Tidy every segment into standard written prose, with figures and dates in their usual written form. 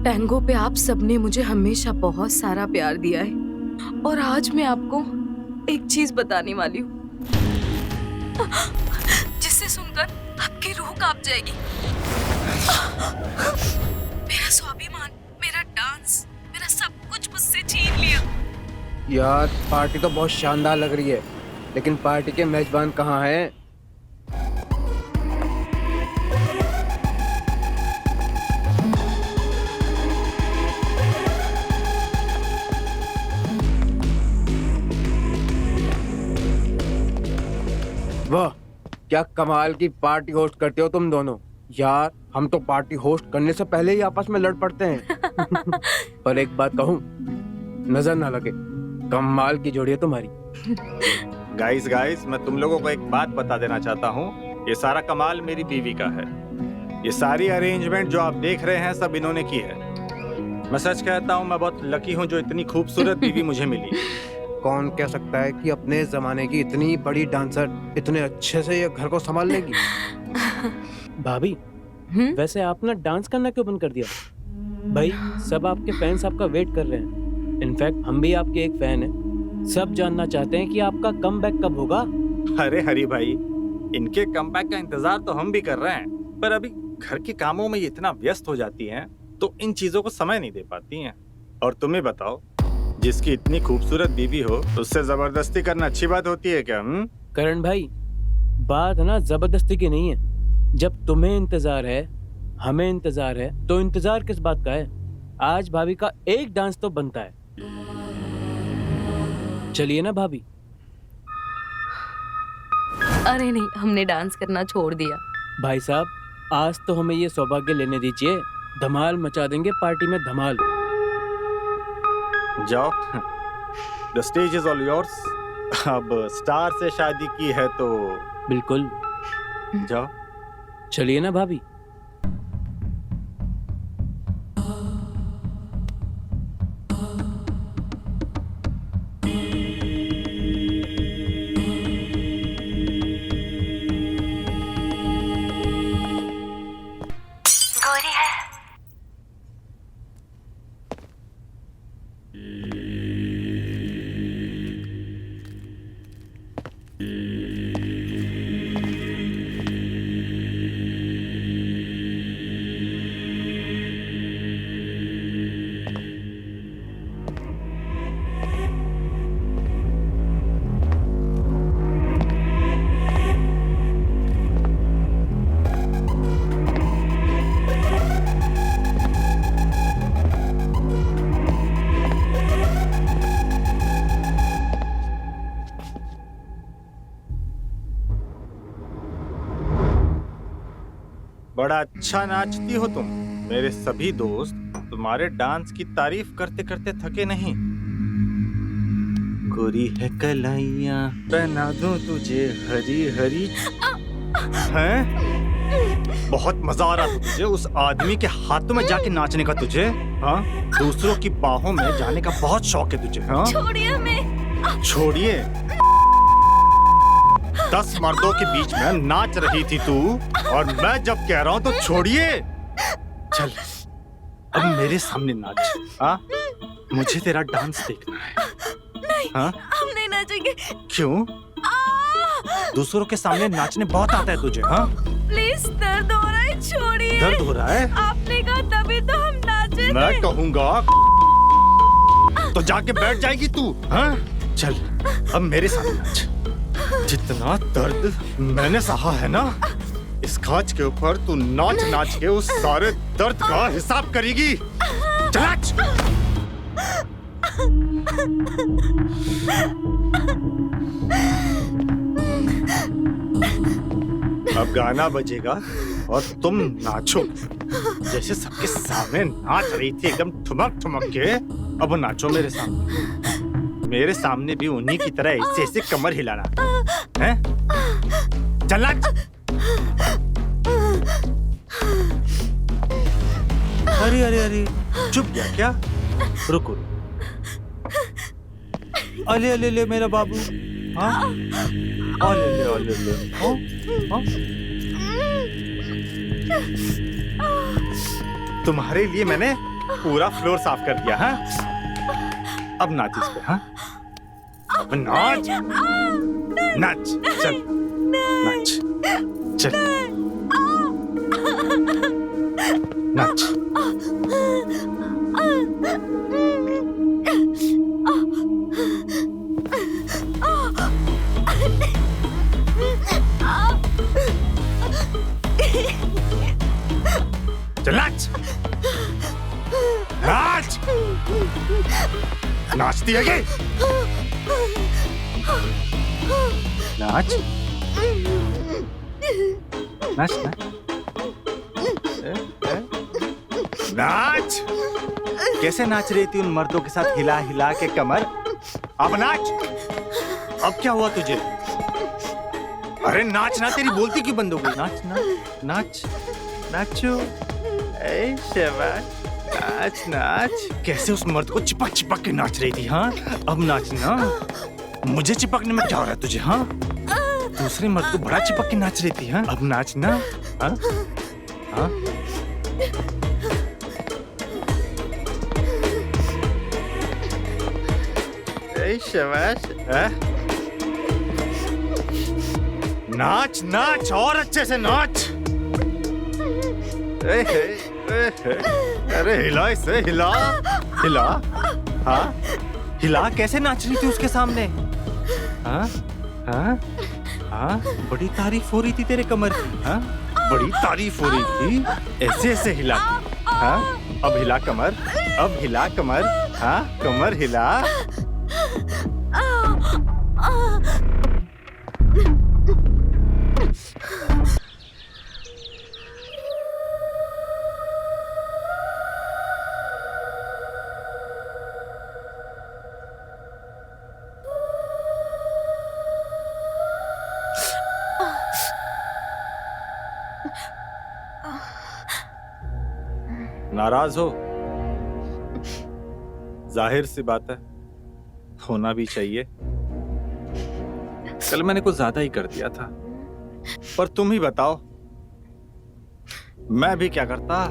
Tango पे आप सबने मुझे हमेशा बहुत सारा प्यार दिया है और आज मैं आपको एक चीज बताने वाली हूँ जिससे सुनकर आपकी रूह कांप जाएगी। मेरा स्वाभिमान, मेरा डांस, मेरा सब कुछ मुझसे छीन लिया। यार पार्टी तो बहुत शानदार लग रही है, लेकिन पार्टी के मेजबान कहाँ हैं? वाह, क्या कमाल की पार्टी होस्ट करते हो तुम दोनों। यार हम तो पार्टी होस्ट करने से पहले ही आपस में लड़ पड़ते हैं। पर एक बात कहूँ, नजर ना लगे, कमाल की जोड़ी है तुम्हारी। गाइस मैं तुम लोगों को एक बात बता देना चाहता हूँ। ये सारा कमाल मेरी बीवी का है। ये सारी अरेंजमेंट जो आप देख रहे हैं सब इन्होंने की है। मैं सच कहता हूँ, मैं बहुत लकी हूँ जो इतनी खूबसूरत बीवी मुझे मिली। कौन कह सकता है कि अपने जमाने की इतनी बड़ी डांसर इतने अच्छे से ये घर को संभाल लेगी। भाभी, वैसे आप ना डांस करना क्यों बंद कर दिया? भाई सब आपके फैंस आपका वेट कर रहे हैं। इनफैक्ट हम भी आपके एक फैन हैं। सब जानना चाहते हैं कि आपका कमबैक कब होगा। अरे हरी भाई, इनके कमबैक का इंतजार तो हम भी कर रहे हैं, पर अभी घर के कामों में ये इतना व्यस्त हो जाती हैं तो इन चीजों को समय नहीं दे पाती हैं। और तुम्हें बताओ, जिसकी इतनी खूबसूरत बीवी हो उससे जबरदस्ती करना अच्छी बात होती है क्या? करण भाई, बात ना जबरदस्ती की नहीं है। जब तुम्हें इंतजार है, हमें इंतजार है, तो इंतजार किस बात का है? आज भाभी का एक डांस तो बनता है। चलिए ना भाभी। अरे नहीं, हमने डांस करना छोड़ दिया। भाई साहब, आज तो हमें ये सौभाग्य लेने दीजिए। धमाल मचा देंगे पार्टी में, धमाल। जाओ, the stage is all yours. अब स्टार से शादी की है तो बिल्कुल, जाओ। चलिए ना भाभी। बड़ा अच्छा नाचती हो तुम। मेरे सभी दोस्त तुम्हारे डांस की तारीफ करते करते थके नहीं। गोरी है कलाइयाँ, पहना दूं तुझे हरी हरी। हैं? बहुत मजा आ रहा था तुझे उस आदमी के हाथों में जाके नाचने का तुझे? हाँ, दूसरों की बाहों में जाने का बहुत शौक है तुझे। हाँ, छोड़िए हमें। छोड़िए। 10 मर्दों के बीच में नाच रही थी तू, और मैं जब कह रहा हूँ तो छोड़िए। चल अब मेरे सामने नाच। हाँ, मुझे तेरा डांस देखना है। नहीं, हाँ? हम नहीं नाचेंगे। क्यों? दूसरों के सामने नाचने बहुत आता है तुझे। हाँ, प्लीज, दर्द हो रहा है, छोड़िए। दर्द हो रहा है? आपने कहा तभी तो हम नाचे। मैं कहूँगा तो जाके बैठ जाएगी तू। हाँ, चल अब मेरे सामने नाच। जितना दर्द मैंने सहा है ना, इस कांच के ऊपर तू नाच नाच के उस सारे दर्द का हिसाब करेगी। चल नाच। अब गाना बजेगा और तुम नाचो। जैसे सबके सामने नाच रही थी एकदम ठुमक ठुमक के, अब नाचो मेरे सामने। मेरे सामने भी उन्हीं की तरह ऐसे ऐसे कमर हिलाना है? चल नाच। अरे अरे अरे, चुप गया क्या? रुको। अले अले ले मेरा बाबू, हाँ? अले ले अले ले, हाँ? हाँ? तुम्हारे लिए मैंने पूरा फ्लोर साफ कर दिया, हाँ? अब नाच इस पे, हाँ? अब नाच, नाच, चल, नाच, चल, नाच। चल नाच, नाच, नाचती है क्या? नाच, नाच, नाच। कैसे नाच रही थी उन मर्दों के साथ हिला हिला के कमर? अब नाच। अब क्या हुआ तुझे? अरे नाच ना, तेरी बोलती क्यों बंद हो गई? नाच ना, नाच, नाचो। ऐ शाबाश, नाच नाच। कैसे उस मर्द को चिपक चिपक के नाच रही थी, हाँ? अब नाच ना। मुझे चिपकने में क्या हो रहा है तुझे, हाँ? दूसरे मर्द को बड़ा चिपक के नाच रही थी, हाँ? अब नाच ना, हाँ? हाँ? ऐ शाबाश, हाँ? नाच नाच, और अच्छे से नाच। अरे हिला इसे, हिला हिला, हाँ? हिला। कैसे नाच रही थी उसके सामने, हाँ? हाँ? हाँ? बड़ी तारीफ हो रही थी तेरे कमर की, हाँ? बड़ी तारीफ हो रही थी। ऐसे ऐसे हिला, हाँ? अब हिला कमर, अब हिला कमर, हाँ? कमर हिला। नाराज हो? जाहिर सी बात है, होना भी चाहिए। कल मैंने कुछ ज्यादा ही कर दिया था, पर तुम ही बताओ मैं भी क्या करता?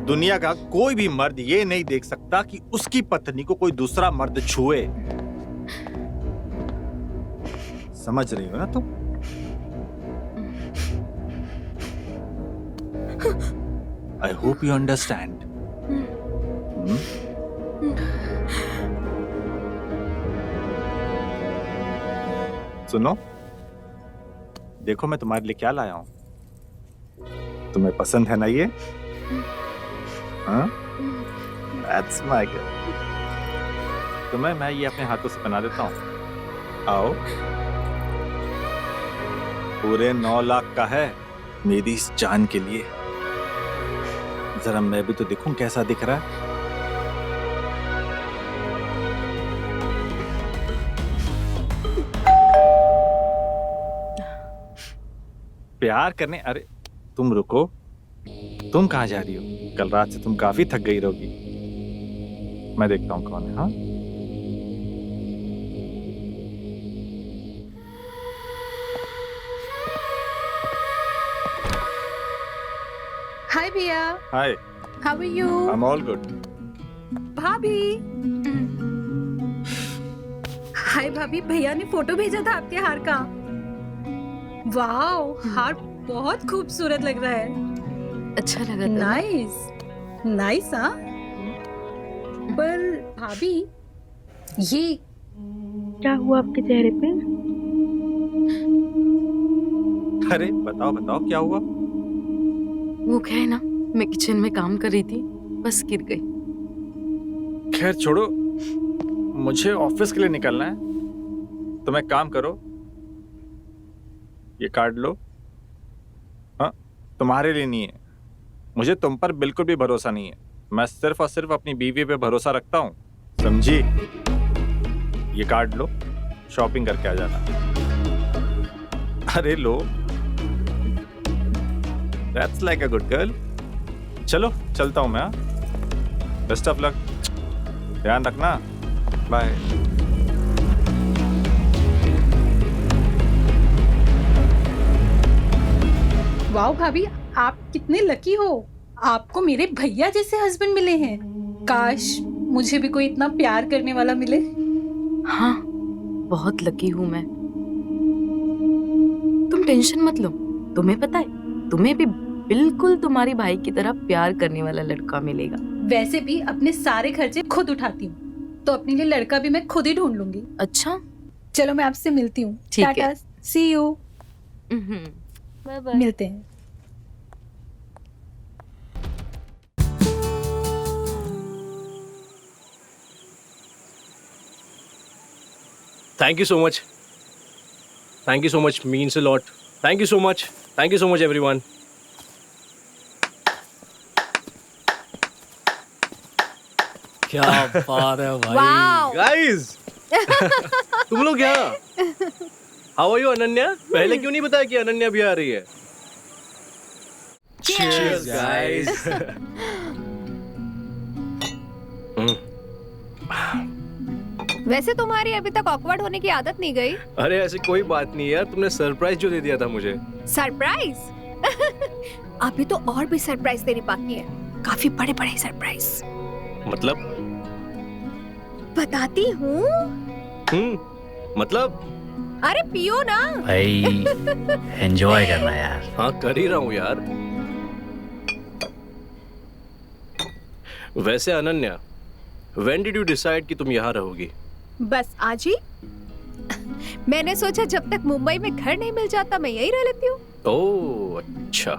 दुनिया का कोई भी मर्द ये नहीं देख सकता कि उसकी पत्नी को कोई दूसरा मर्द छुए। समझ रही हो ना तुम? I hope you understand. सुनो, देखो मैं तुम्हारे लिए क्या लाया हूं। तुम्हें पसंद है ना ये? हाँ? That's my girl. तुम्हें मैं ये अपने हाथों से बना देता हूं। आओ। पूरे 9 लाख का है मेरी इस जान के लिए। जरा मैं भी तो देखूं कैसा दिख रहा है। प्यार करने? अरे तुम रुको, तुम कहां जा रही हो? कल रात से तुम काफी थक गई रहोगी। मैं देखता हूं कौन है। हाँ, हाय भैया। Hi, how are you? I am all good. भाभी। हाय भाभी, भैया ने फोटो भेजा था आपके हार का। वाओ, हार बहुत खूबसूरत लग रहा है। अच्छा लगा था? Nice nice. हाँ, पर भाभी ये क्या हुआ आपके चेहरे पे? अरे बताओ बताओ क्या हुआ? वो क्या है ना, मैं किचन में काम कर रही थी, बस गिर गई। खैर छोड़ो, मुझे ऑफिस के लिए निकलना है। तुम एक काम करो, ये कार्ड लो। हाँ, तुम्हारे लिए नहीं है, मुझे तुम पर बिल्कुल भी भरोसा नहीं है। मैं सिर्फ और सिर्फ अपनी बीवी पे भरोसा रखता हूँ, समझी? ये कार्ड लो, शॉपिंग करके आ जाना। अरे लो, that's like a good girl. चलो चलता हूँ मैं। बेस्ट ऑफ लक, ध्यान रखना, बाय। वाह भाभी, आप कितने लकी हो, आपको मेरे भैया जैसे हस्बैंड मिले हैं। काश मुझे भी कोई इतना प्यार करने वाला मिले। हाँ, बहुत लकी हूँ मैं। तुम टेंशन मत लो, तुम्हें पता है, तुम्हें भी बिल्कुल तुम्हारी भाई की तरह प्यार करने वाला लड़का मिलेगा। वैसे भी अपने सारे खर्चे खुद उठाती हूँ, तो अपने लिए लड़का भी मैं खुद ही ढूंढ लूंगी। अच्छा, चलो मैं आपसे मिलती हूँ। ठीक है। Tata, see you. Bye bye. मिलते हैं। Thank you so much. Thank you so much. Means a lot. Thank you so much. Thank you so much, everyone. क्या बात है भाई। Wow. Guys, तुम लोग यहाँ? How are you, Ananya? पहले क्यों नहीं बताया कि अनन्या भी आ रही है? Cheers, guys. वैसे तुम्हारी अभी तक ऑकवर्ड होने की आदत नहीं गई। अरे ऐसी कोई बात नहीं यार, तुमने सरप्राइज जो दे दिया था मुझे। सरप्राइज? अभी तो और भी सरप्राइज देने बाकी है, काफी बड़े बड़े सरप्राइज। मतलब? बताती हूँ। मतलब? अरे पियो ना। भाई एंजॉय करना यार। हाँ कर ही रहा हूँ यार। वैसे Ananya, when did you decide कि तुम यहाँ रहोगी? बस आज ही। मैंने सोचा जब तक मुंबई में घर नहीं मिल जाता मैं यही रह लेती हूँ। ओह अच्छा।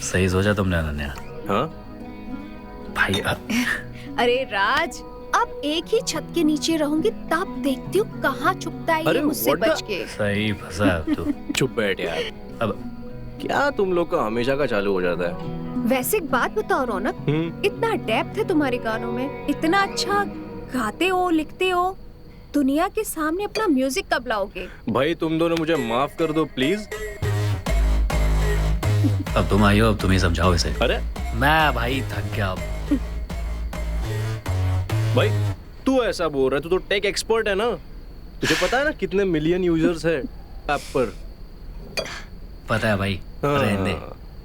सही सोचा तुमने अनन्या। हाँ? भाई अरे राज, अब एक ही छत के नीचे रहूंगी तब देखती हूँ कहाँ छुपता है अरे ये मुझसे what the- बच के। सही फंसा अब तू। चुप बैठ यार। अब क्या तुम लोग का हमेशा का चालू हो जाता है? वैसे एक बात बताओ रौनक, इतना डेप्थ है तुम्हारे गानों में, इतना अच्छा गाते हो, लिखते हो, दुनिया के सामने अपना म्यूजिक कब लाओगे? भाई तुम दोनों मुझे माफ कर दो प्लीज। अब तुम आई हो, अब तुम ही समझाओ इसे। अरे मैं भाई थक गया अब। भाई तू ऐसा बोल रहा है, तू तो टेक एक्सपर्ट है ना, तुझे पता है ना कितने मिलियन यूजर्स है ऐप पर। पता है भाई, हाँ। रहने दे।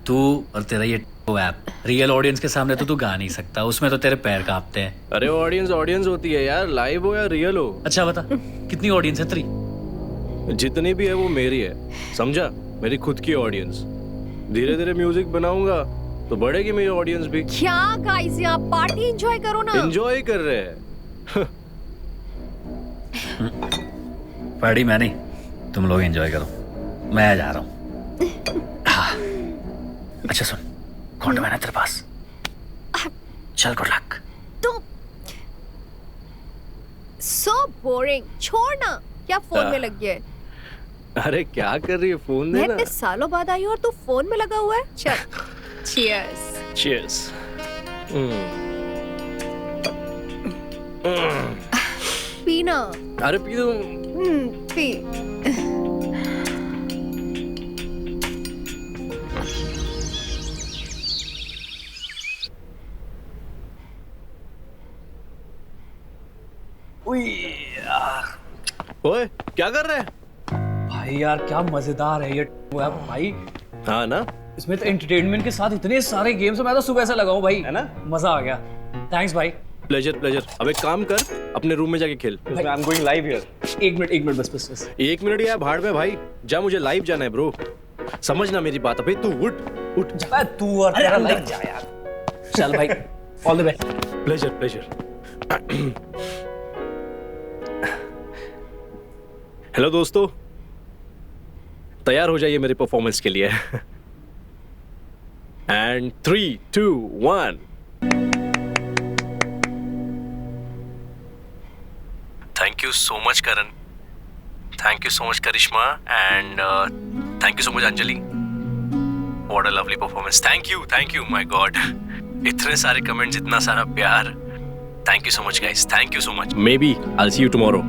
तू और तेरा ये ऐप रियल ऑडियंस के सामने तो तू गा नहीं सकता, उसमें तो तेरे पैर कांपते हैं। अरे ऑडियंस होती है यार, लाइव हो या रियल हो। अच्छा बता, कितनी ऑडियंस है तेरी? जितनी भी है वो मेरी है, समझा? मेरी खुद की ऑडियंस। धीरे धीरे म्यूजिक बनाऊंगा तो बढ़ेगी मेरी ऑडियंस भी। क्या गाइस, यहाँ पार्टी एंजॉय करो ना। एंजॉय कर रहे हैं। पार्टी मैं नहीं, तुम लोग एंजॉय करो, मैं जा रहा हूँ। हाँ। अच्छा सुन, कौन है तेरे पास? चल गुड लक। तुम सो बोरिंग, छोड़ ना। क्या फोन में लग गया है? अरे क्या कर रही है, फोन मैं देना। इतने सालों बाद आई हूँ और तू फोन में लगा हुआ है। चल चीयर्स। Cheers. पीना। अरे पी दो। पी। ओए क्या कर रहे हैं? भाई यार क्या मजेदार है ये वो ऐप भाई। हाँ ना, इसमें तो एंटरटेनमेंट के साथ इतने सारे गेम्स हैं, मैं तो सुबह से लगा हूँ भाई, है ना? मजा आ गया। थैंक्स भाई। प्लेजर। अब एक काम कर, अपने रूम में जाके खेल। I am going live here. एक मिनट बस। 1 मिनट या भाड़ में भाई, जा, मुझे लाइव जाना है ब्रो। समझना मेरी बात। अबे तू उठ। जा तू और तेरा लाइव जा यार। चल भाई, all the best. Pleasure. Hello दोस्तों, तैयार हो जाइए मेरे परफॉर्मेंस के लिए। And 3, 2, 1। Thank you so much Karan, thank you so much Karishma, and thank you so much Anjali. What a lovely performance. Thank you, my God. इतने सारे कमेंट्स, इतना सारा प्यार. Thank you so much, guys. Thank you so much. Maybe I'll see you tomorrow.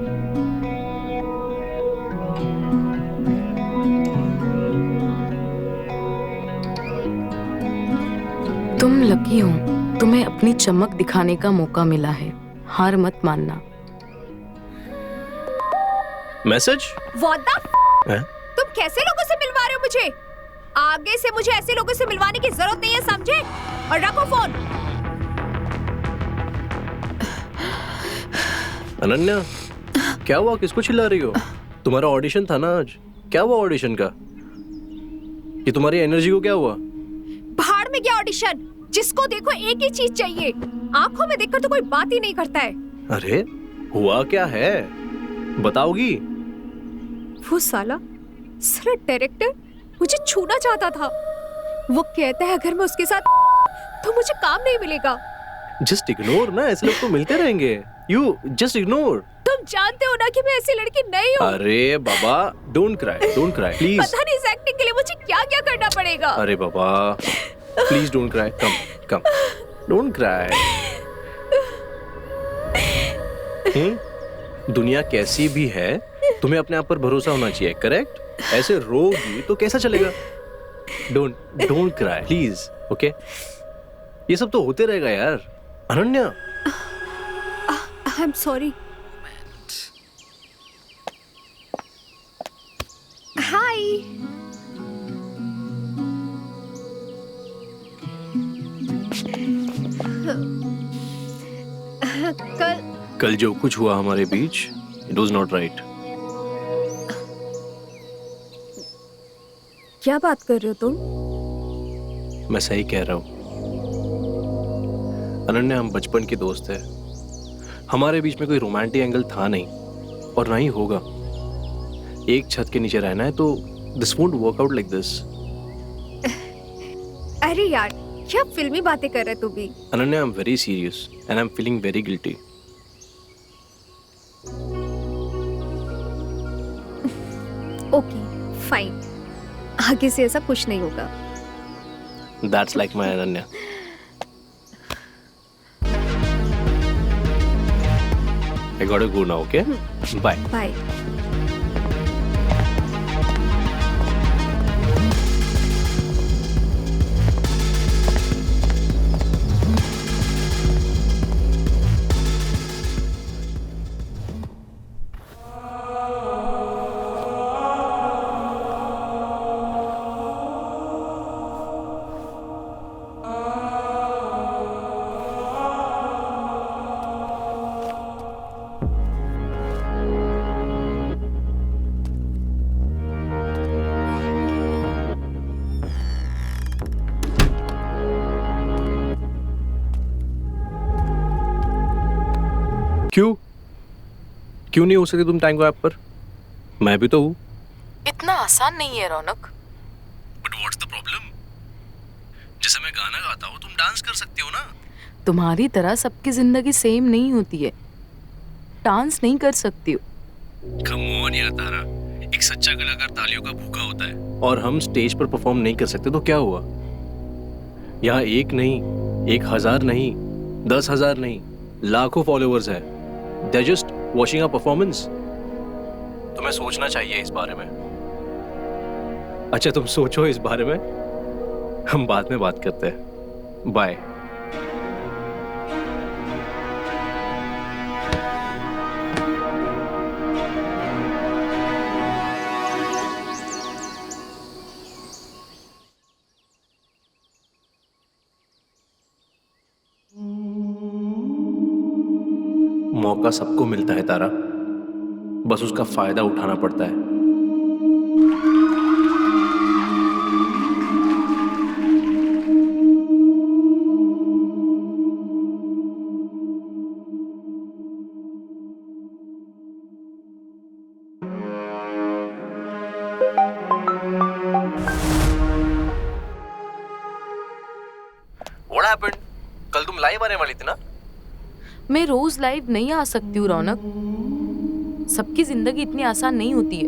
तुम lucky हो, तुम्हें अपनी चमक दिखाने का मौका मिला है, हार मत मानना. Message? What the हैं? तुम कैसे लोगों से मिलवा रहे हो मुझे? आगे से मुझे ऐसे लोगों से मिलवाने की जरूरत नहीं है, समझे? और रखो फोन. अनन्या, क्या हुआ? किसको चिल्ला रही हो? तुम्हारा ऑडिशन था ना आज. क्या हुआ ऑडिशन का? ये तुम्हारी एनर्जी को क्या हुआ? भाड़ में गया ऑडिशन. जिसको देखो एक ही चीज चाहिए, आंखों में देखकर तो कोई बात ही नहीं करता है. अरे हुआ क्या है, बताओगी? वो साला डायरेक्टर मुझे छूना चाहता था. वो कहता है अगर मैं उसके साथ तो मुझे काम नहीं मिलेगा. जस्ट इग्नोर ना, ऐसे लोग तो मिलते रहेंगे. You just ignore. तुम जानते हो ना कि मैं ऐसी लड़की नहीं हूँ. अरे बाबा, डोंट क्राई प्लीज. पता नहीं इस एक्टिंग के लिए मुझे क्या क्या करना पड़ेगा. अरे बाबा, please don't cry. Come don't cry. दुनिया कैसी भी है, तुम्हें अपने आप पर भरोसा होना चाहिए. करेक्ट? ऐसे रोगी तो कैसा चलेगा? Don't cry please. ओके, ये सब तो होते रहेगा यार. Ananya, I am sorry. Hi. कल जो कुछ हुआ हमारे बीच, इट वाज नॉट राइट. क्या बात कर रहे हो तुम? मैं सही कह रहा हूँ अनन्या. हम बचपन के दोस्त हैं. हमारे बीच में कोई रोमांटिक एंगल था नहीं और ना ही होगा. एक छत के नीचे रहना है तो this won't work out like this. अरे यार, क्या फिल्मी बातें कर रहे तू भी? Ananya, I am very serious and I am feeling very guilty. Okay fine, आगे से ऐसा कुछ नहीं होगा. That's like my Ananya. I gotta go now, okay? Bye. Bye. क्यों नहीं हो सकती तुम टैंगो ऐप पर? मैं भी तो हूँ. इतना आसान नहीं है Raunak. But what's the problem? जैसे मैं गाना गाता हूँ, तुम डांस कर सकती हो ना. तुम्हारी तरह सबकी जिंदगी सेम नहीं होती है. डांस नहीं कर सकती हो. कम ऑन यार तारा, एक सच्चा कलाकार तालियों का भूखा होता है. और हम स्टेज पर परफॉर्म नहीं कर सकते तो क्या हुआ? यहाँ एक नहीं, 1000 नहीं, 10,000 नहीं, लाखों फॉलोअर्स हैं. They are just watching our performance. तुम्हें सोचना चाहिए इस बारे में. अच्छा, तुम सोचो इस बारे में, हम बाद में बात करते हैं. बाय. मौका सबको मिलता है तारा, बस उसका फायदा उठाना पड़ता है. What happened? कल तुम लाइव आने वाली थी ना? मैं रोज लाइव नहीं आ सकती हूँ रौनक. सबकी जिंदगी इतनी आसान नहीं होती है.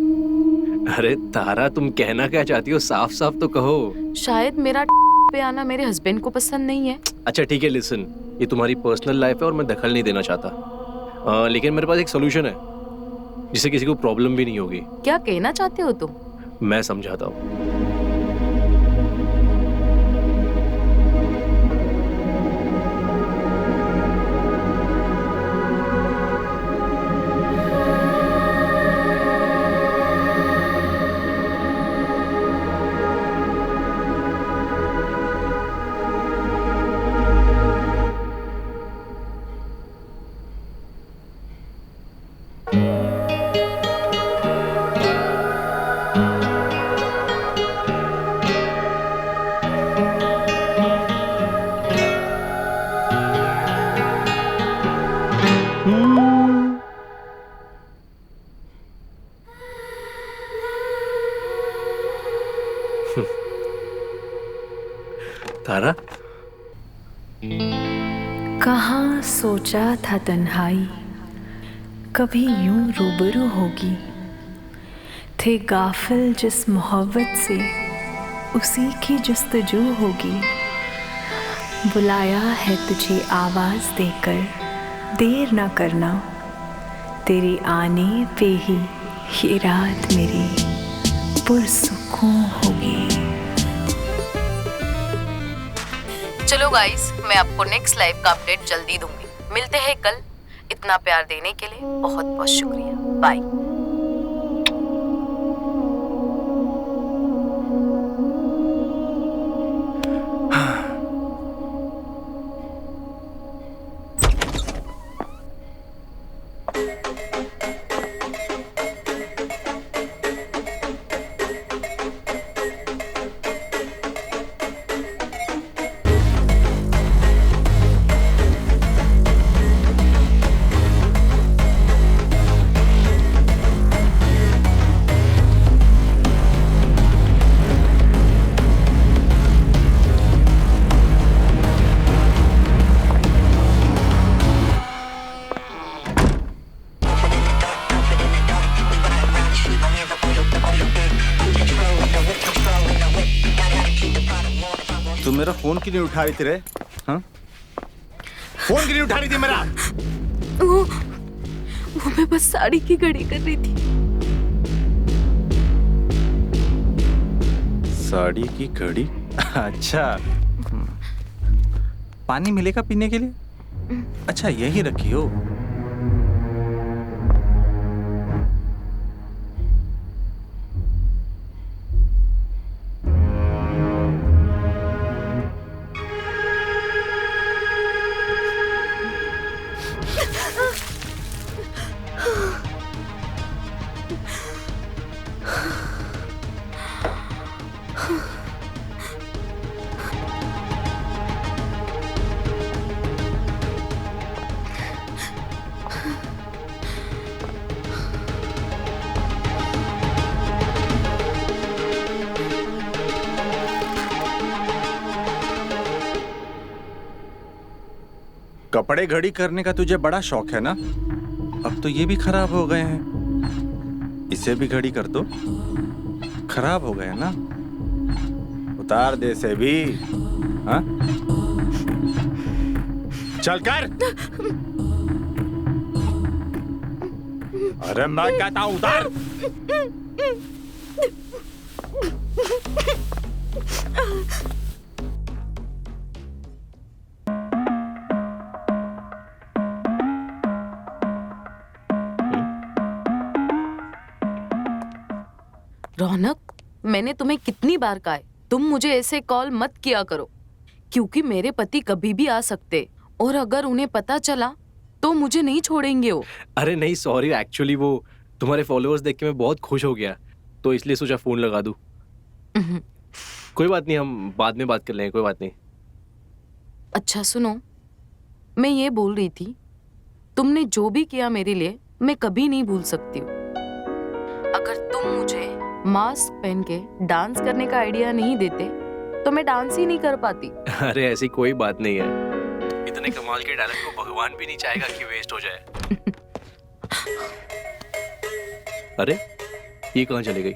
अरे तारा, तुम कहना क्या चाहती हो? साफ साफ तो कहो। शायद मेरा पे आना मेरे हस्बैंड को पसंद नहीं है। अच्छा ठीक है, लिसन, ये तुम्हारी पर्सनल लाइफ है और मैं दखल नहीं देना चाहता, लेकिन मेरे पास एक सोल्यूशन है जिससे किसी को प्रॉब्लम भी नहीं होगी। क्या कहना चाहते हो तुम? मैं समझाता हूँ। तारा, कहाँ सोचा था तन्हाई कभी यूं रूबरू होगी, थे गाफिल जिस मोहब्बत से उसी की जुस्तजू होगी। बुलाया है तुझे आवाज़ देकर, देर ना करना, तेरे आने पे ही ये रात मेरी पुरसुकून होगी। चलो गाइस, मैं आपको नेक्स्ट लाइव का अपडेट जल्दी दूंगी। मिलते हैं कल। इतना प्यार देने के लिए बहुत बहुत शुक्रिया। बाय। तुम मेरा फोन क्यों नहीं उठा रही थी रे? हाँ? फोन क्यों नहीं उठा रही थी मेरा? वो मैं बस साड़ी की घड़ी कर रही थी। साड़ी की घड़ी? अच्छा, पानी मिलेगा पीने के लिए? अच्छा, यही रखी हो। कपड़े घड़ी करने का तुझे बड़ा शौक है ना? अब तो ये भी खराब हो गए हैं। इसे भी घड़ी कर दो। खराब हो गए ना? उतार दे इसे भी। हाँ? चल कर। अरे मैं कहता हूं उतार। रौनक, मैंने तुम्हें कितनी बार कहा है तुम मुझे ऐसे कॉल मत किया करो, क्योंकि मेरे पति कभी भी आ सकते और अगर उन्हें पता चला तो मुझे नहीं छोड़ेंगे वो। अरे नहीं, सॉरी, एक्चुअली वो तुम्हारे फॉलोअर्स देख के मैं बहुत खुश हो गया, तो इसलिए सोचा फोन लगा दूं। कोई बात नहीं, हम बाद में बात कर लेंगे, कोई बात नहीं। अच्छा सुनो, मैं ये बोल रही थी, तुमने जो भी किया मेरे लिए मैं कभी नहीं भूल सकती हूँ। अगर तुम मुझे मास्क पहन के डांस करने का आइडिया नहीं देते तो मैं डांस ही नहीं कर पाती। अरे ऐसी कोई बात नहीं है, इतने कमाल के टैलेंट को भगवान भी नहीं चाहेगा कि वेस्ट हो जाए। अरे ये कहाँ चली गई?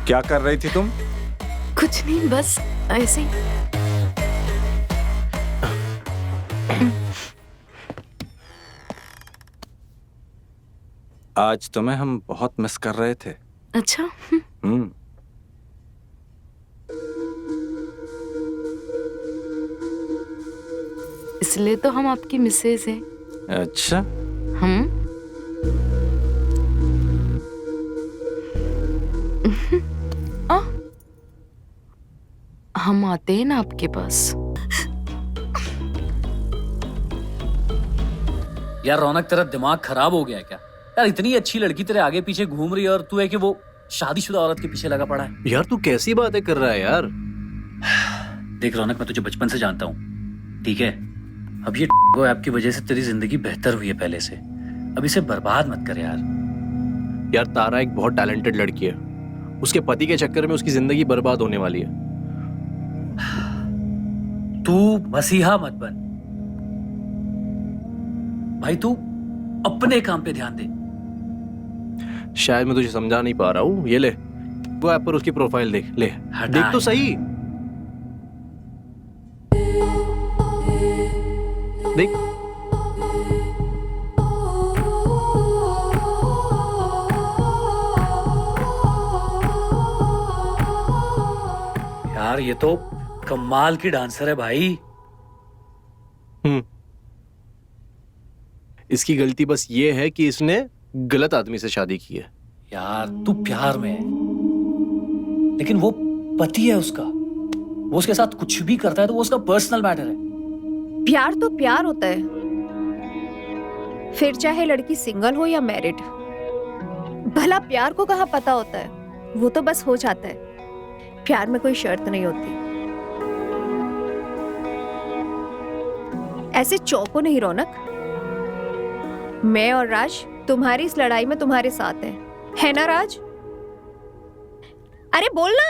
क्या कर रही थी तुम? कुछ नहीं, बस ऐसे ही। आज तुम्हें हम बहुत मिस कर रहे थे। अच्छा। इसलिए तो हम आपकी मिसेज हैं। अच्छा, हम हम आते हैं ना आपके पास। यार रौनक, तेरा दिमाग खराब हो गया है क्या? यार इतनी अच्छी लड़की तेरे आगे पीछे घूम रही है और तू है कि वो शादीशुदा औरत के पीछे लगा पड़ा है। यार तू कैसी बातें कर रहा है यार? देख रौनक, मैं तुझे बचपन से जानता हूँ, ठीक है? अब ये ऐप की वजह से तेरी जिंदगी बेहतर हुई है पहले से। अब इसे बर्बाद मत कर यार। यार तारा एक बहुत टैलेंटेड लड़की है, उसके पति के चक्कर में उसकी जिंदगी बर्बाद होने वाली है। तू मसीहा मत बन भाई, तू अपने काम पे ध्यान दे। शायद मैं तुझे समझा नहीं पा रहा हूँ। ये ले, वो ऐप पर उसकी प्रोफाइल देख ले, देख तो सही। देख, यार ये तो कमाल की डांसर है भाई। इसकी गलती बस ये है कि इसने गलत आदमी से शादी की है। यार तू प्यार में है, लेकिन वो पति है उसका, वो उसके साथ कुछ भी करता है तो वो उसका पर्सनल मैटर है। प्यार तो प्यार होता है, फिर चाहे लड़की सिंगल हो या मैरिड। भला प्यार को कहाँ पता होता है, वो तो बस हो जाता है। प्यार में कोई शर्त नहीं होती। ऐसे चौंको नहीं रौनक, मैं और राज तुम्हारी इस लड़ाई में तुम्हारे साथ है ना राज? अरे बोलना।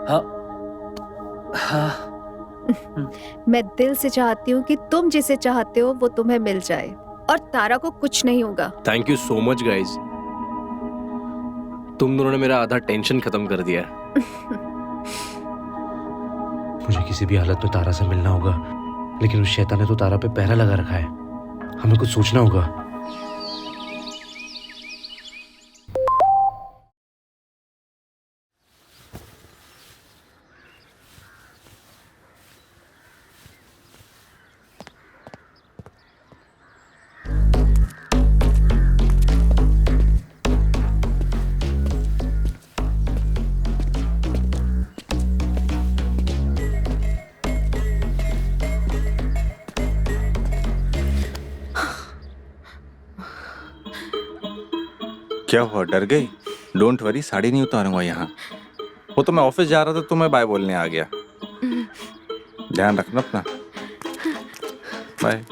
हाँ। मैं दिल से चाहती हूँ कि तुम जिसे चाहते हो वो तुम्हें मिल जाए और तारा को कुछ नहीं होगा। Thank you so much guys, तुम दोनों ने मेरा आधा टेंशन खत्म कर दिया। मुझे किसी भी हालत में तारा से मिलना होगा, लेकिन उस शैतान ने तो तारा पे पहरा लगा रखा है। हमें कुछ सोचना होगा। क्या हुआ, डर गई? डोंट वरी, साड़ी नहीं उतारूंगा यहाँ। वो तो मैं ऑफिस जा रहा था तो मैं बाय बोलने आ गया। ध्यान रखना अपना। बाय।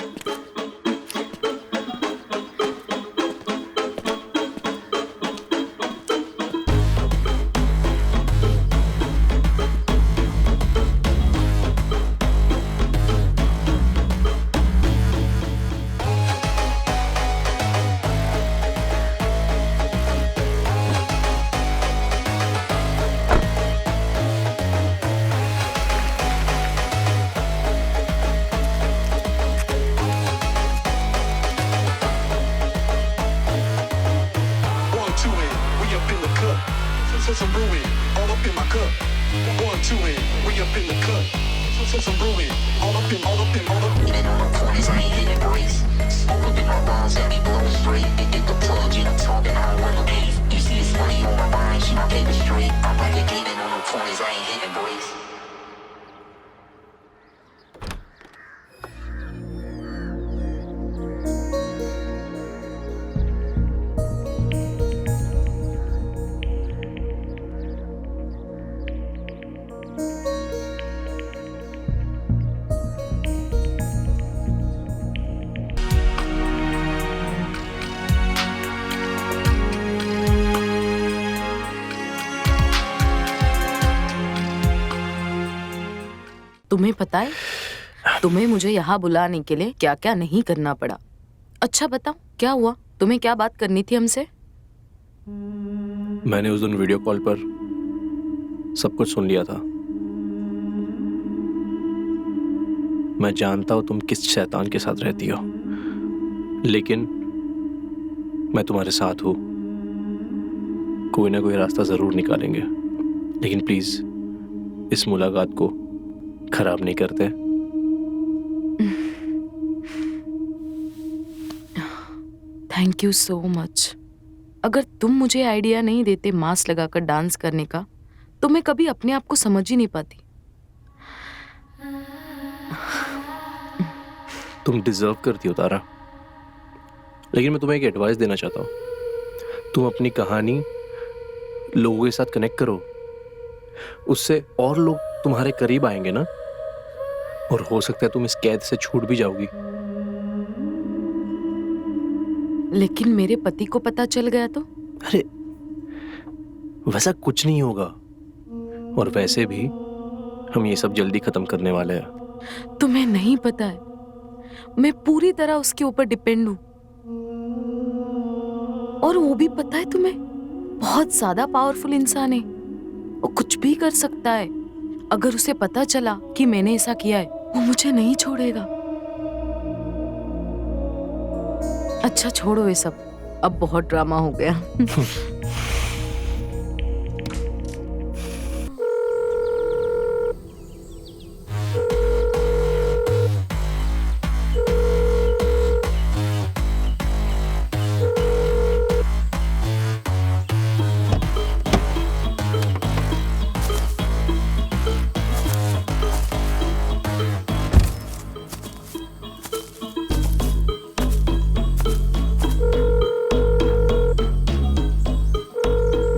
तुम्हें पता है तुम्हें मुझे यहाँ बुलाने के लिए क्या क्या नहीं करना पड़ा। अच्छा बताओ क्या हुआ, तुम्हें क्या बात करनी थी हमसे? मैंने उस दिन वीडियो कॉल पर सब कुछ सुन लिया था। मैं जानता हूं तुम किस शैतान के साथ रहती हो, लेकिन मैं तुम्हारे साथ हूं। कोई ना कोई रास्ता जरूर निकालेंगे, लेकिन प्लीज इस मुलाकात को खराब नहीं करते। Thank you so much. अगर तुम मुझे आइडिया नहीं देते मास्क लगाकर डांस करने का, तो मैं कभी अपने आप को समझ ही नहीं पाती। तुम डिजर्व करती हो तारा, लेकिन मैं तुम्हें एक एडवाइस देना चाहता हूं। तुम अपनी कहानी लोगों के साथ कनेक्ट करो, उससे और लोग तुम्हारे करीब आएंगे ना, और हो सकता है तुम इस कैद से छूट भी जाओगी। लेकिन मेरे पति को पता चल गया तो? अरे वैसा कुछ नहीं होगा, और वैसे भी हम ये सब जल्दी खत्म करने वाले हैं। तुम्हें नहीं पता है, मैं पूरी तरह उसके ऊपर डिपेंड हूं। और वो भी पता है तुम्हें, बहुत ज्यादा पावरफुल इंसान है। वो कुछ भी कर सकता है। अगर उसे पता चला कि मैंने ऐसा किया है, वो मुझे नहीं छोड़ेगा। अच्छा छोड़ो ये सब, अब बहुत ड्रामा हो गया।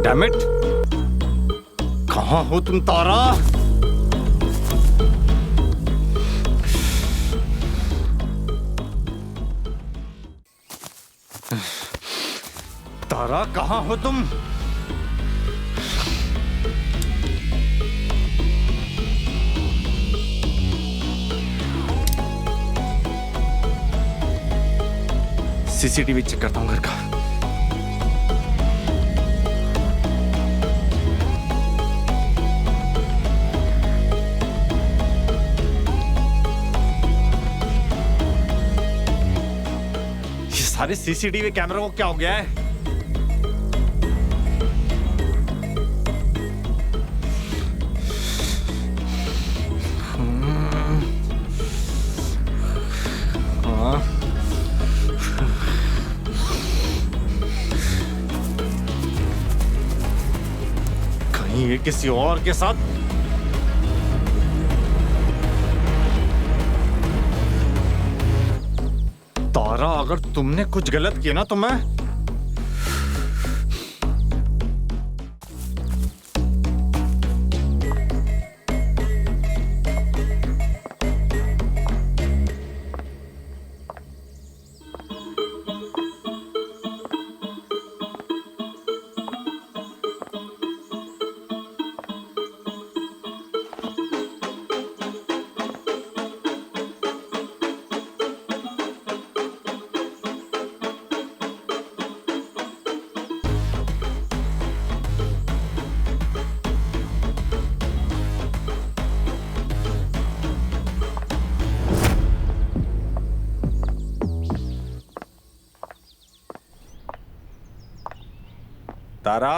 डैम इट, कहाँ हो तुम तारा? तारा कहाँ हो तुम? सीसीटीवी चेक करता हूँ घर का। सारे सीसीटीवी कैमरा को क्या हो गया है? हाँ। कहीं ये किसी और के साथ? तारा, अगर तुमने कुछ गलत किया ना तो मैं तारा,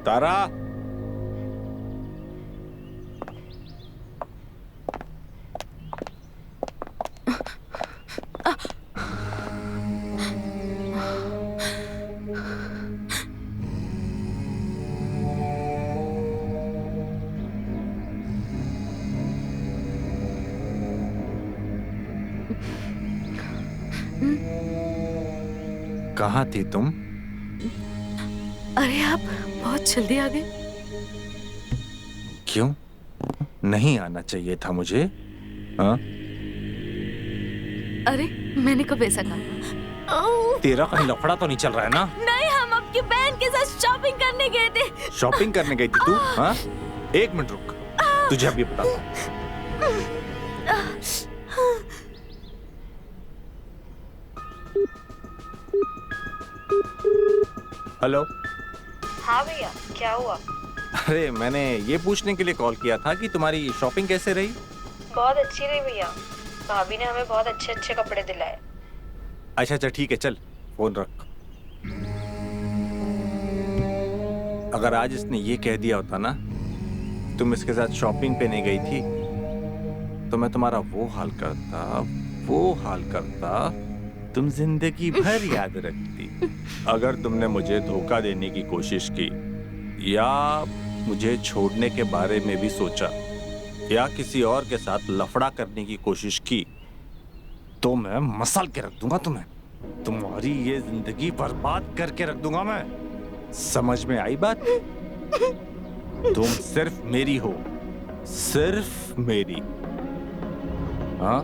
तारा, कहाँ थी तुम? अरे आप बहुत जल्दी आ गए। क्यों नहीं आना चाहिए था मुझे? हाँ? अरे मैंने कब ऐसा कहा? तेरा कहीं लफड़ा तो नहीं चल रहा है ना? नहीं, हम अब आपकी बहन के साथ शॉपिंग करने गए थे। शॉपिंग करने गई थी तू? हाँ, एक मिनट रुक, तुझे अभी बताता हूँ। हेलो। हाँ भैया, क्या हुआ? अरे मैंने ये पूछने के लिए कॉल किया था कि तुम्हारी शॉपिंग कैसे रही? बहुत अच्छी रही भैया, भाभी ने हमें बहुत अच्छे अच्छे कपड़े दिलाए। अच्छा अच्छा ठीक है, चल फोन रख। अगर आज इसने ये कह दिया होता ना तुम इसके साथ शॉपिंग पे नहीं गई थी, तो मैं तुम्हारा वो हाल करता तुम जिंदगी भर याद रखती। अगर तुमने मुझे धोखा देने की कोशिश की या मुझे छोड़ने के बारे में भी सोचा या किसी और के साथ लफड़ा करने की कोशिश की, तो मैं मसल के रख दूंगा तुम्हें। तुम्हारी ये जिंदगी बर्बाद करके रख दूंगा मैं। समझ में आई बात? तुम सिर्फ मेरी हो, सिर्फ मेरी। हाँ,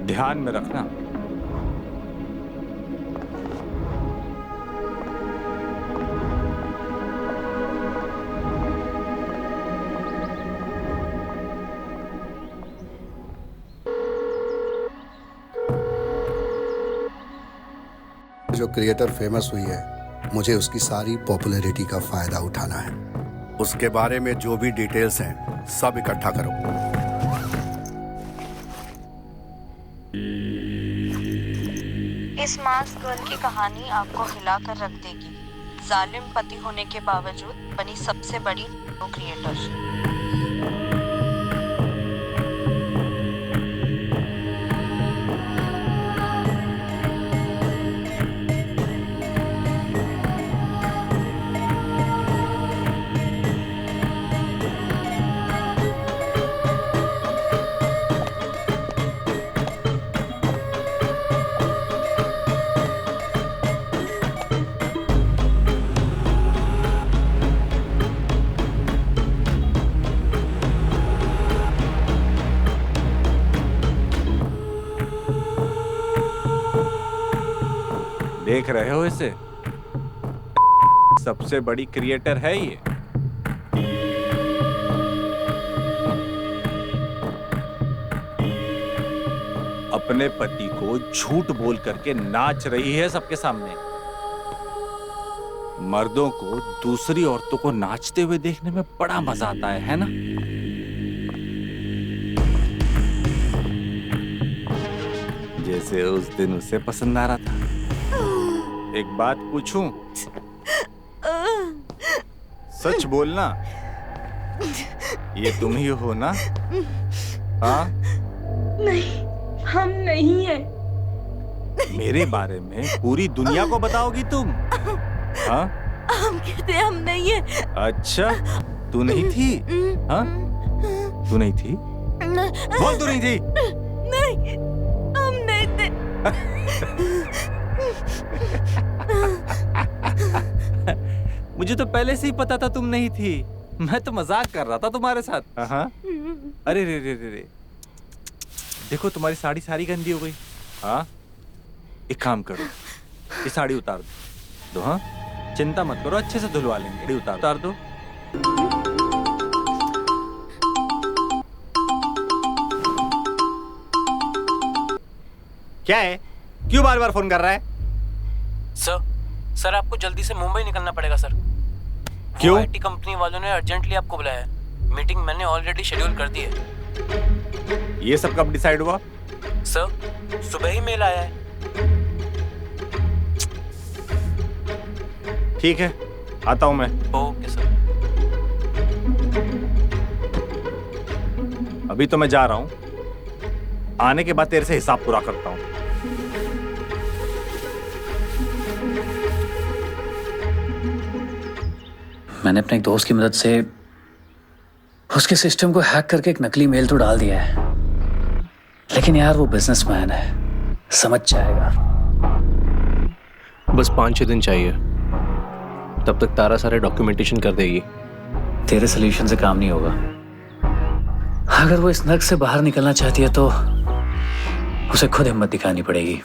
ध्यान में रखना। जो क्रिएटर फेमस हुई है, मुझे उसकी सारी पॉपुलैरिटी का फायदा उठाना है। उसके बारे में जो भी डिटेल्स हैं सब इकट्ठा करो। इस मास गर्ल की कहानी आपको हिला कर रख देगी। जालिम पति होने के बावजूद बनी सबसे बड़ी क्रिएटर। देख रहे हो इसे? सबसे बड़ी क्रिएटर है ये। अपने पति को झूठ बोल करके नाच रही है सबके सामने। मर्दों को दूसरी औरतों को नाचते हुए देखने में बड़ा मजा आता है ना? जैसे उस दिन उसे पसंद आ रहा था। एक बात पूछूं? सच बोलना, ये तुम ही हो ना? हाँ? नहीं, हम नहीं हैं। मेरे बारे में पूरी दुनिया को बताओगी तुम? हाँ? हम कहते हम नहीं हैं। अच्छा, तू नहीं थी? हाँ? तू नहीं थी? बोल, तू नहीं थी? नहीं, हम नहीं थे। मुझे तो पहले से ही पता था तुम नहीं थी। मैं तो मजाक कर रहा था तुम्हारे साथ। हाँ? अरे रे रे रे रे, देखो तुम्हारी साड़ी सारी गंदी हो गई। हाँ, एक काम करो, ये साड़ी उतार दो। हाँ, चिंता मत करो, अच्छे से धुलवा लेंगे। उतार दो। क्या है? क्यों बार बार फोन कर रहा है? सर आपको जल्दी से मुंबई निकलना पड़ेगा सर। क्यों? आईटी कंपनी वालों ने अर्जेंटली आपको बुलाया है। मीटिंग मैंने ऑलरेडी शेड्यूल कर दी है। ये सब कब डिसाइड हुआ? सर सुबह ही मेल आया है। ठीक है, आता हूं मैं। Okay sir. अभी तो मैं जा रहा हूं, आने के बाद तेरे से हिसाब पूरा करता हूं। मैंने अपने एक दोस्त की मदद से उसके सिस्टम को हैक करके एक नकली मेल तो डाल दिया है, लेकिन यार वो बिजनेसमैन है, समझ जाएगा। बस 5-6 दिन चाहिए, तब तक तारा सारे डॉक्यूमेंटेशन कर देगी। तेरे सोल्यूशन से काम नहीं होगा। अगर वो इस नर्क से बाहर निकलना चाहती है तो उसे खुद हिम्मत दिखानी पड़ेगी।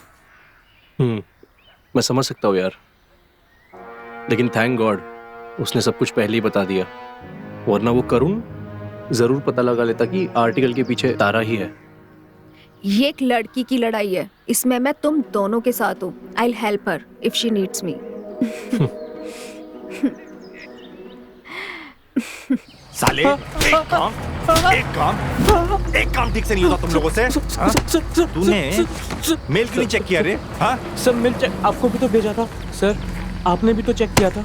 मैं समझ सकता हूँ यार, लेकिन थैंक गॉड उसने सब कुछ पहले ही बता दिया, वरना वो करुण जरूर पता लगा लेता कि आर्टिकल के पीछे तारा ही है। ये एक लड़की की लड़ाई है, इसमें मैं तुम दोनों के साथ हूँ। I will help her if she needs मी। साले एक काम ठीक से नहीं होता तुम लोगों से। तूने मेल क्यों नहीं चेक किया रे? हाँ सर मेल चेक आपको भी तो भेजा था सर, आपने भी तो चेक किया था।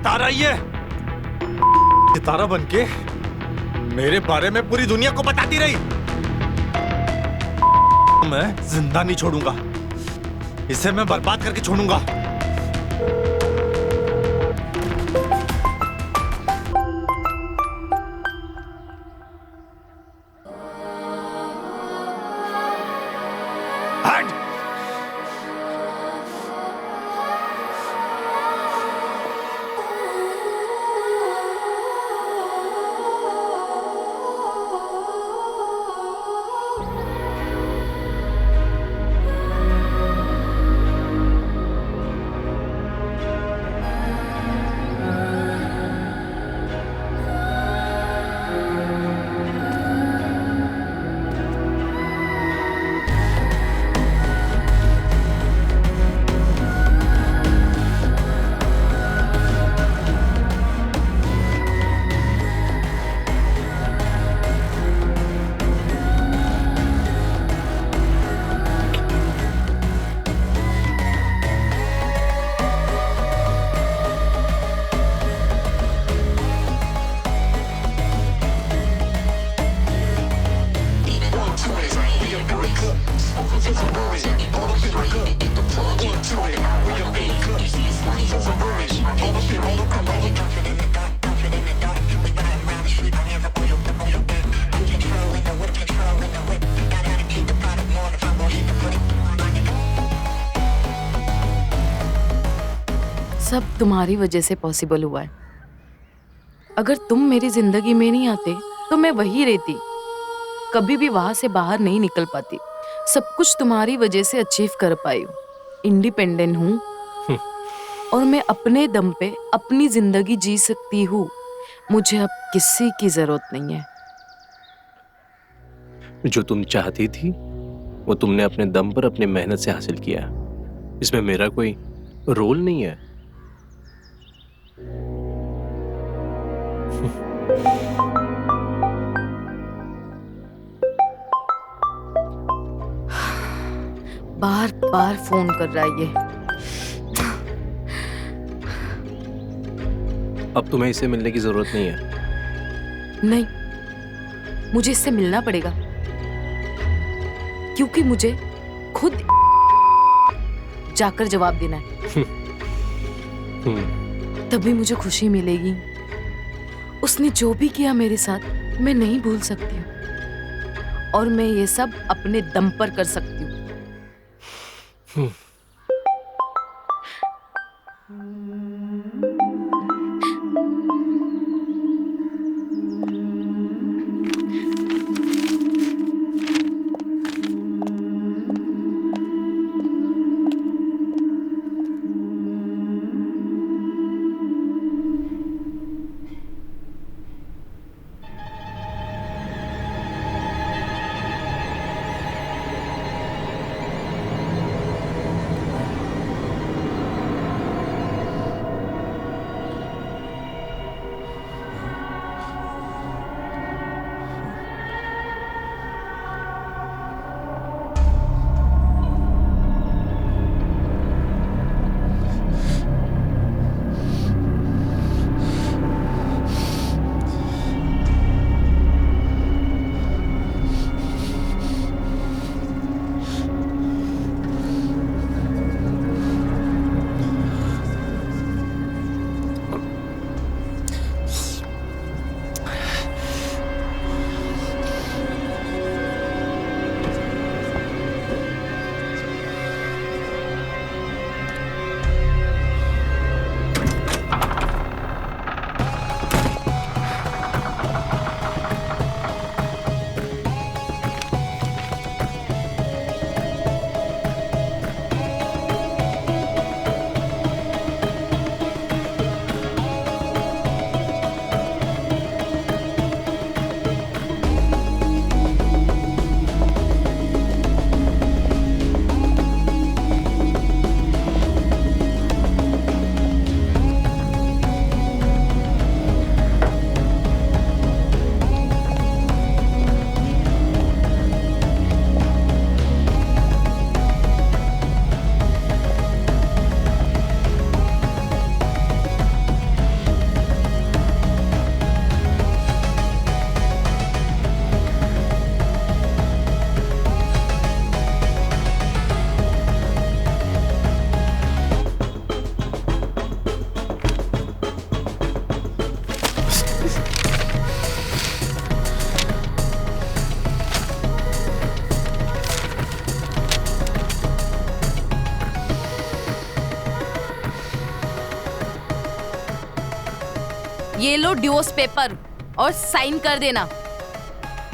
तारा ये तारा बनके मेरे बारे में पूरी दुनिया को बताती रही। मैं जिंदा नहीं छोड़ूंगा इसे, मैं बर्बाद करके छोड़ूंगा। सब तुम्हारी वजह से पॉसिबल हुआ है। अगर तुम मेरी जिंदगी में नहीं आते तो मैं वही रहती, कभी भी वहां से बाहर नहीं निकल पाती। सब कुछ तुम्हारी वजह से अचीव कर पाई हूँ, इंडिपेंडेंट हूँ और मैं अपने दम पे अपनी जिंदगी जी सकती हूँ। मुझे अब किसी की जरूरत नहीं है। जो तुम चाहती थी वो तुमने अपने दम पर अपनी मेहनत से हासिल किया, इसमें मेरा कोई रोल नहीं है। बार बार फोन कर रहा है ये। अब तुम्हें इससे मिलने की जरूरत नहीं है। नहीं, मुझे इससे मिलना पड़ेगा क्योंकि मुझे खुद जाकर जवाब देना है। तभी मुझे खुशी मिलेगी। उसने जो भी किया मेरे साथ मैं नहीं भूल सकती हूँ और मैं ये सब अपने दम पर कर सकती हूँ। ये लो डिवोर्स पेपर और साइन कर देना,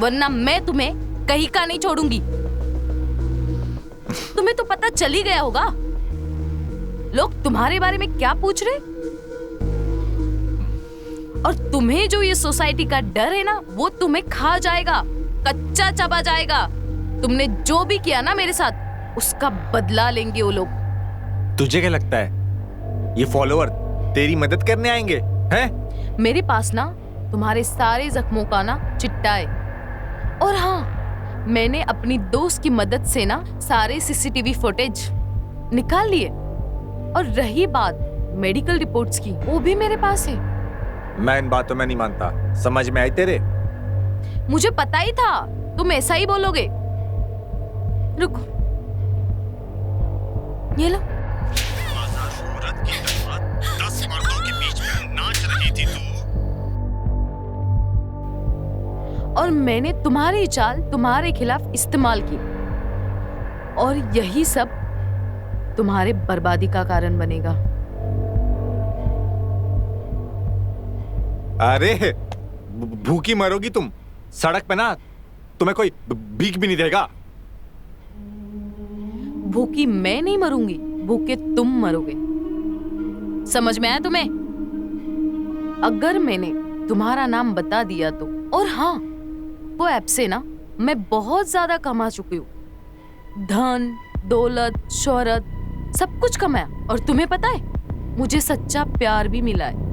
वरना मैं तुम्हें कहीं का नहीं छोड़ूंगी। तुम्हें तो पता चल ही गया होगा लोग तुम्हारे बारे में क्या पूछ रहे, और तुम्हें जो ये सोसाइटी का डर है ना, वो तुम्हें खा जाएगा, कच्चा चबा जाएगा। तुमने जो भी किया ना मेरे साथ, उसका बदला लेंगे वो लोग। तुझे क्या लगता है ये फॉलोअर तेरी मदद करने आएंगे हैं? मेरे पास ना तुम्हारे सारे जख्मों का ना चिट्टा है, और हाँ, मैंने अपनी दोस्त की मदद से ना सारे सीसीटीवी फुटेज निकाल लिए, और रही बात मेडिकल रिपोर्ट्स की, वो भी मेरे पास है। मैं इन बातों में नहीं मानता, समझ में आई तेरे? मुझे पता ही था तुम ऐसा ही बोलोगे। रुको, ये लो। 10 मर्दों के बीच में नाच रही थी तू। और मैंने तुम्हारी चाल तुम्हारे खिलाफ इस्तेमाल की, और यही सब तुम्हारे बर्बादी का कारण बनेगा। अरे भूखी मरोगी तुम सड़क पे ना, तुम्हें कोई भीख भी नहीं देगा। भूखी मैं नहीं मरूंगी, भूखे तुम मरोगे। समझ में आया तुम्हें? अगर मैंने तुम्हारा नाम बता दिया तो, और हाँ, वो ऐप से ना मैं बहुत ज्यादा कमा चुकी हूँ, धन दौलत शोहरत सब कुछ कमाया, और तुम्हें पता है मुझे सच्चा प्यार भी मिला है।